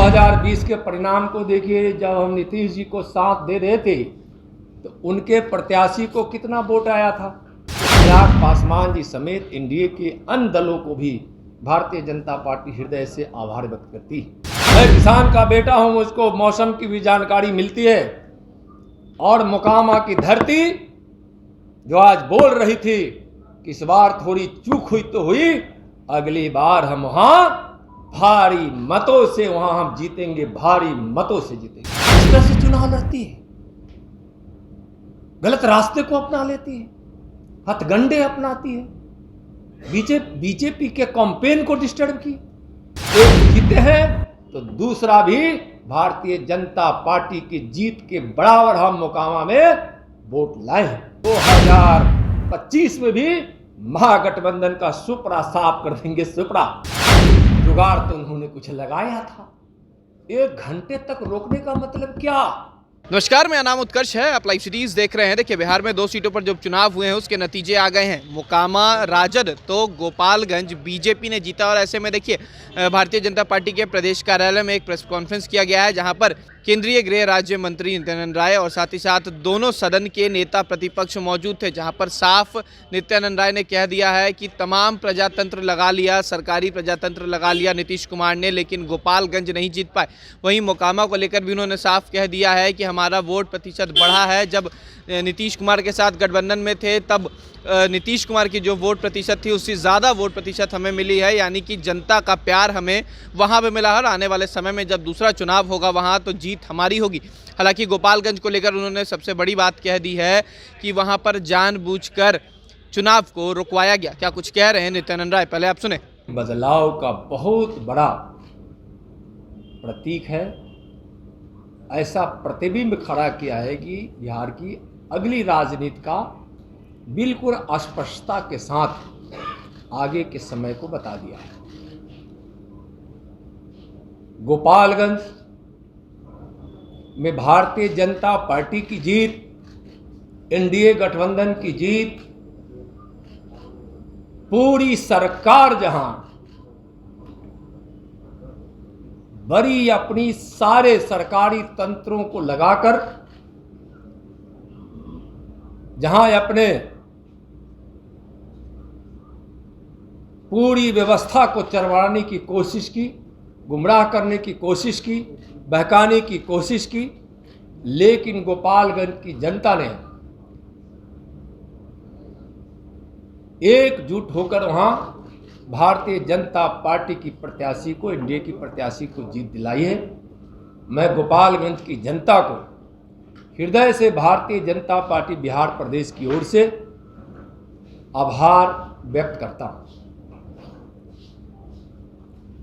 2020 के परिणाम को देखिए। जब हम नीतीश जी को साथ दे रहे थे तो उनके प्रत्याशी को कितना वोट आया था। चिराग पासवान जी समेत एनडीए के अन्य दलों को भी भारतीय जनता पार्टी हृदय से आभार व्यक्त करती है। मैं किसान का बेटा हूं, मुझको मौसम की भी जानकारी मिलती है। और मोकामा की धरती जो आज बोल रही थी कि इस बार थोड़ी चूक हुई तो हुई, अगली बार हम वहां भारी मतों से हम जीतेंगे, भारी मतों से जीतेंगे। इस तरह से चुनाव लड़ती है, गलत रास्ते को अपना लेती है, हथगंडे अपनाती है, बीजेपी के कैंपेन को डिस्टर्ब की। एक जीते हैं तो दूसरा भी भारतीय जनता पार्टी की जीत के बराबर हम मोकामा में वोट लाए हैं। 2025 में भी महागठबंधन का सुपड़ा साफ कर देंगे। सुपड़ा जुगाड़ तो उन्होंने कुछ लगाया था, 1 घंटे तक रोकने का मतलब क्या। नमस्कार, मेरा नाम उत्कर्ष है। आप लाइव सीरीज देख रहे हैं। देखिए, बिहार में 2 सीटों पर जो चुनाव हुए हैं उसके नतीजे आ गए हैं। मोकामा राजद तो गोपालगंज बीजेपी ने जीता। और ऐसे में देखिए, भारतीय जनता पार्टी के प्रदेश कार्यालय में एक प्रेस कॉन्फ्रेंस किया गया है, जहां पर केंद्रीय गृह राज्य मंत्री नित्यानंद राय और साथ ही साथ दोनों सदन के नेता प्रतिपक्ष मौजूद थे। जहां पर साफ नित्यानंद राय ने कह दिया है कि तमाम प्रजातंत्र लगा लिया, सरकारी प्रजातंत्र लगा लिया नीतीश कुमार ने, लेकिन गोपालगंज नहीं जीत पाए। वहीं मोकामा को लेकर भी उन्होंने साफ कह दिया है कि हमारा वोट प्रतिशत बढ़ा है। जब नीतीश कुमार के साथ गठबंधन में थे तब नीतीश कुमार की जो वोट प्रतिशत थी उससे ज़्यादा वोट प्रतिशत हमें मिली है, यानी कि जनता का प्यार हमें वहाँ पे मिला है। और आने वाले समय में जब दूसरा चुनाव होगा वहाँ तो जीत हमारी होगी। हालांकि गोपालगंज को लेकर उन्होंने सबसे बड़ी बात कह दी है कि वहाँ पर जानबूझकर चुनाव को रुकवाया गया। क्या कुछ कह रहे हैं नित्यानंद राय, पहले आप सुने। बदलाव का बहुत बड़ा प्रतीक है, ऐसा प्रतिबिंब खड़ा किया है कि बिहार की अगली राजनीति का बिल्कुल स्पष्टता के साथ आगे के समय को बता दिया है। गोपालगंज में भारतीय जनता पार्टी की जीत, एनडीए गठबंधन की जीत, पूरी सरकार जहां बड़ी अपनी सारे सरकारी तंत्रों को लगाकर जहां अपने पूरी व्यवस्था को चरमराने की कोशिश की, गुमराह करने की कोशिश की, बहकाने की कोशिश की, लेकिन गोपालगंज की जनता ने एकजुट होकर वहां भारतीय जनता पार्टी की प्रत्याशी को, एनडीए की प्रत्याशी को जीत दिलाई है। मैं गोपालगंज की जनता को हृदय से भारतीय जनता पार्टी बिहार प्रदेश की ओर से आभार व्यक्त करता हूं।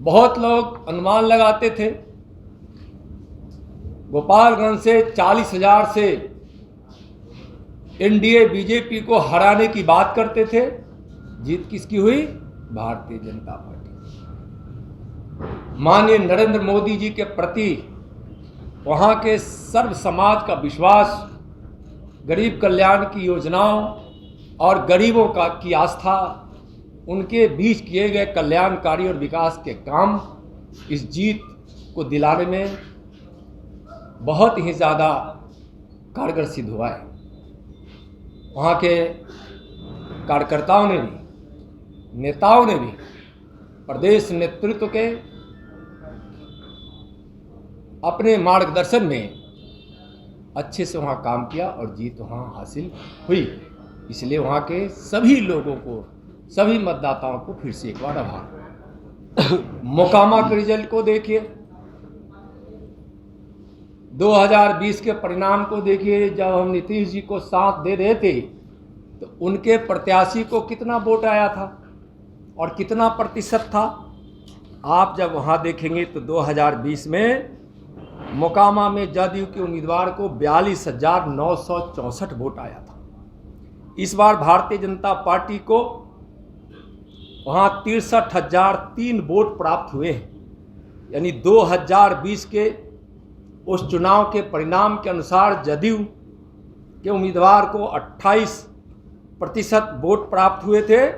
बहुत लोग अनुमान लगाते थे, गोपालगंज से 40,000 से एनडीए बीजेपी को हराने की बात करते थे। जीत किसकी हुई? भारतीय जनता पार्टी। माननीय नरेंद्र मोदी जी के प्रति वहां के सर्व समाज का विश्वास, गरीब कल्याण की योजनाओं और गरीबों की आस्था, उनके बीच किए गए कल्याणकारी और विकास के काम इस जीत को दिलाने में बहुत ही ज़्यादा कारगर सिद्ध हुआ है। वहाँ के कार्यकर्ताओं ने भी, नेताओं ने भी, प्रदेश नेतृत्व के अपने मार्गदर्शन में अच्छे से वहाँ काम किया और जीत वहाँ हासिल हुई। इसलिए वहाँ के सभी लोगों को, सभी मतदाताओं को फिर से एक बार आभार। मोकामा के रिजल्ट को देखिए, 2020 के परिणाम को देखिए। जब हम नीतीश जी को साथ दे रहे थे तो उनके प्रत्याशी को कितना वोट आया था और कितना प्रतिशत था। आप जब वहाँ देखेंगे तो 2020 में मोकामा में जदयू के उम्मीदवार को 42,964 वोट आया था। इस बार भारतीय जनता पार्टी को वहाँ 63,003 वोट प्राप्त हुए हैं। यानी 2020 के उस चुनाव के परिणाम के अनुसार जदयू के उम्मीदवार को 28% वोट प्राप्त हुए थे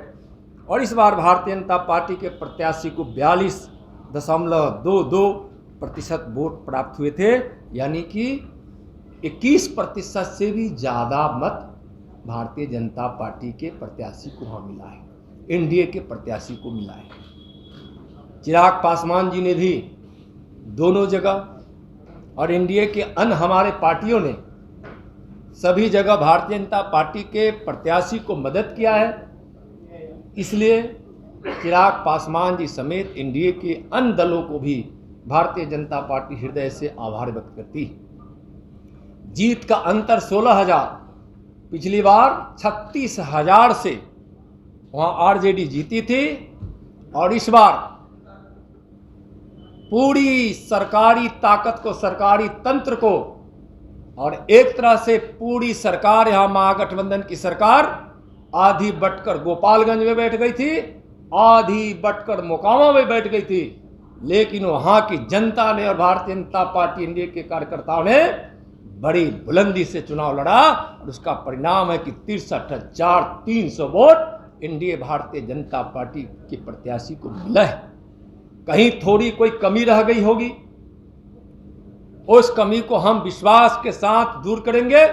और इस बार भारतीय जनता पार्टी के प्रत्याशी को 42.22 प्रतिशत वोट प्राप्त हुए थे, यानी कि 21% से भी ज़्यादा मत भारतीय जनता पार्टी के प्रत्याशी को वहाँ मिला है, एनडीए के प्रत्याशी को मिला है। चिराग पासवान जी ने भी दोनों जगह और एनडीए के अन्य हमारे पार्टियों ने सभी जगह भारतीय जनता पार्टी के प्रत्याशी को मदद किया है। इसलिए चिराग पासवान जी समेत एनडीए के अन्य दलों को भी भारतीय जनता पार्टी हृदय से आभार व्यक्त करती है। जीत का अंतर 16,000, पिछली बार 36,000 से वहां आरजेडी जीती थी और इस बार पूरी सरकारी ताकत को, सरकारी तंत्र को, और एक तरह से पूरी सरकार, यहां महागठबंधन की सरकार आधी बटकर गोपालगंज में बैठ गई थी, आधी बटकर मोकामा में बैठ गई थी, लेकिन वहां की जनता ने और भारतीय जनता पार्टी एनडीए के कार्यकर्ताओं ने बड़ी बुलंदी से चुनाव लड़ा और उसका परिणाम है कि 63,300 vote NDA Bharatiya Janata party के प्रत्याशी को मिला है। कहीं थोड़ी कोई कमी रह गई होगी, उस कमी को हम विश्वास के साथ दूर करेंगे।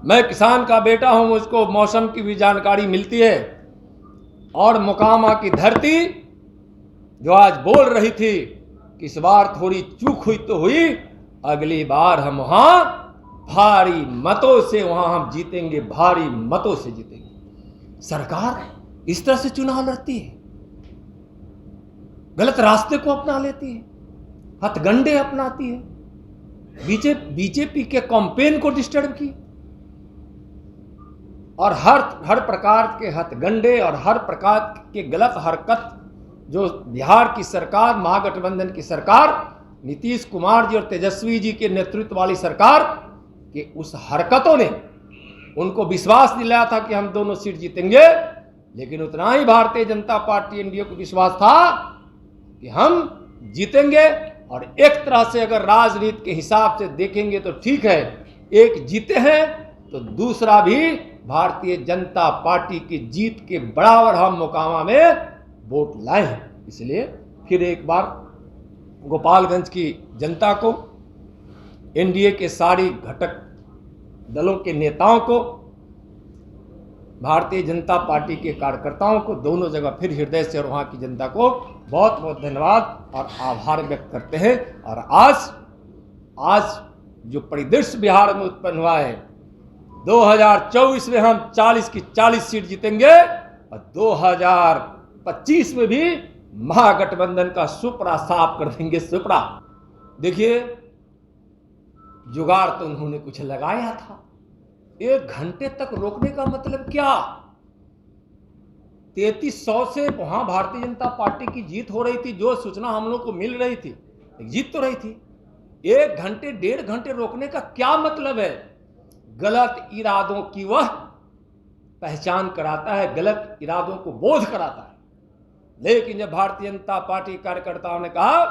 मैं किसान का बेटा हूं, मुझको मौसम की भी जानकारी मिलती है और मोकामा की धरती जो आज बोल रही थी कि इस बार थोड़ी चूक हुई तो हुई, अगली बार हम वहां भारी मतों से वहां हम जीतेंगे, भारी मतों से जीतेंगे। सरकार इस तरह से चुनाव लड़ती है, गलत रास्ते को अपना लेती है, हथगंडे अपनाती है, बीजेपी के कैंपेन को डिस्टर्ब की और हर प्रकार के हथगंडे और हर प्रकार के गलत हरकत जो बिहार की सरकार, महागठबंधन की सरकार, नीतीश कुमार जी और तेजस्वी जी के नेतृत्व वाली सरकार के उस हरकतों ने उनको विश्वास दिलाया था कि हम दोनों सीट जीतेंगे, लेकिन उतना ही भारतीय जनता पार्टी एनडीए को विश्वास था कि हम जीतेंगे। और एक तरह से अगर राजनीति के हिसाब से देखेंगे तो ठीक है, एक जीते हैं तो दूसरा भी भारतीय जनता पार्टी की जीत के बराबर हम मोकामा में वोट लाए हैं। इसलिए फिर एक बार गोपालगंज की जनता को, एनडीए के सारी घटक दलों के नेताओं को, भारतीय जनता पार्टी के कार्यकर्ताओं को, दोनों जगह फिर हृदय से और वहां की जनता को बहुत बहुत धन्यवाद और आभार व्यक्त करते हैं। और आज जो परिदृश्य बिहार में उत्पन्न हुआ है, 2024 में हम 40 की 40 सीट जीतेंगे और 2025 में भी महागठबंधन का सुपड़ा साफ कर देंगे। सुपड़ा देखिए, जुगाड़ तो उन्होंने कुछ लगाया था, 1 घंटे तक रोकने का मतलब क्या? 3300 से वहां भारतीय जनता पार्टी की जीत हो रही थी, जो सूचना हम लोग को मिल रही थी, जीत तो रही थी। 1 घंटे 1.5 घंटे रोकने का क्या मतलब है? गलत इरादों की वह पहचान कराता है, गलत इरादों को बोध कराता है। लेकिन जब भारतीय जनता पार्टी कार्यकर्ताओं ने कहा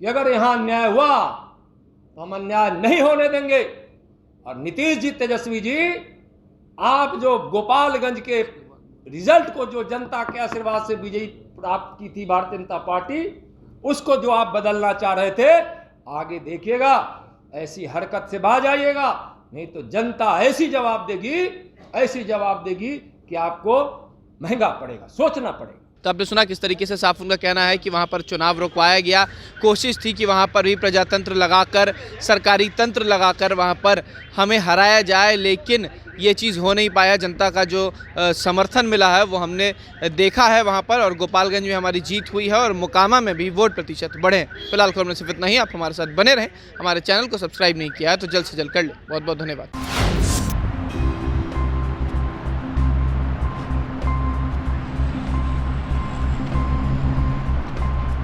कि अगर यहां अन्याय हुआ तो हम अन्याय नहीं होने देंगे, और नीतीश जी, तेजस्वी जी, आप जो गोपालगंज के रिजल्ट को, जो जनता के आशीर्वाद से विजयी प्राप्त की थी भारतीय जनता पार्टी, उसको जो आप बदलना चाह रहे थे, आगे देखिएगा ऐसी हरकत से बाज आइएगा, नहीं तो जनता ऐसी जवाब देगी कि आपको महंगा पड़ेगा, सोचना पड़ेगा। तो आपने सुना किस तरीके से साफ उनका कहना है कि वहाँ पर चुनाव रोकवाया गया, कोशिश थी कि वहाँ पर भी प्रजातंत्र लगाकर, सरकारी तंत्र लगाकर वहाँ पर हमें हराया जाए, लेकिन ये चीज़ हो नहीं पाया। जनता का जो समर्थन मिला है वो हमने देखा है वहाँ पर, और गोपालगंज में हमारी जीत हुई है और मोकामा में भी वोट प्रतिशत बढ़े। फिलहाल खबर में सिर्फ इतना ही। आप हमारे साथ बने रहें, हमारे चैनल को सब्सक्राइब नहीं किया है तो जल्द से जल्द कर लें। बहुत बहुत धन्यवाद।